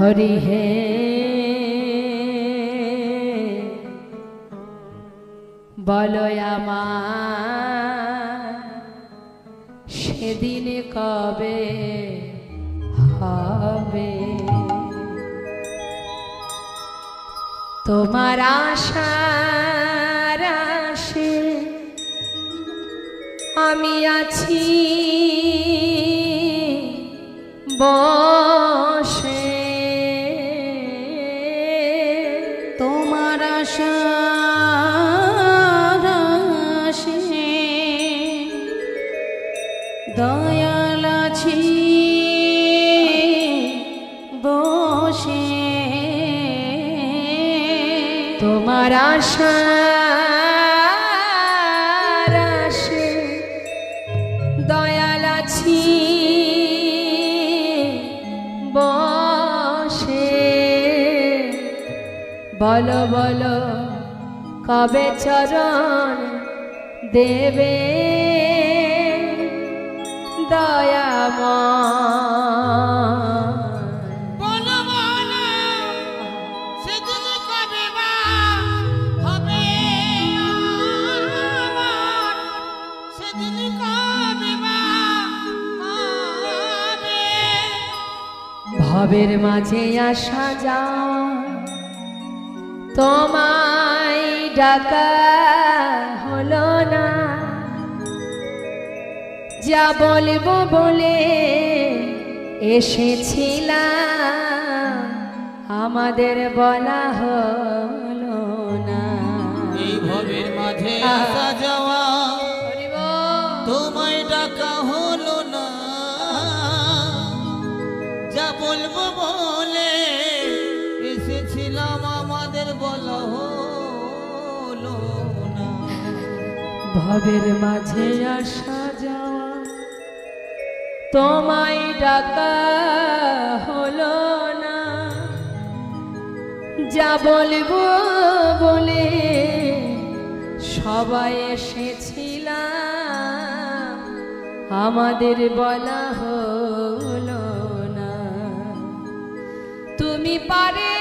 হরি হে বলো আমার সেদিন কবে হবে তোমার আশার আশে আমি আছি বসে তোমার আশার আশে দয়াল আছি বসে তোমার আশার আশে দয়াল আছি বসে বলো বলো কবে চরণ দেবে ভবের মাঝে আসা যাও তোমায় ডাকা হলো না যা বলবো বলে এসেছিলাম আমাদের বলা হলো না এই ভবের মাঝে আসা যাওয়া তোমায় ডাকা হলো না যা বলবো বলে এসেছিলাম আমাদের বলা হলো না ভবের মাঝে আসা যাওয়া তোমায় ডাকা হলো না যা বলবো বলে সবাই এসেছিলাম আমাদের বলা হলো না তুমি পারে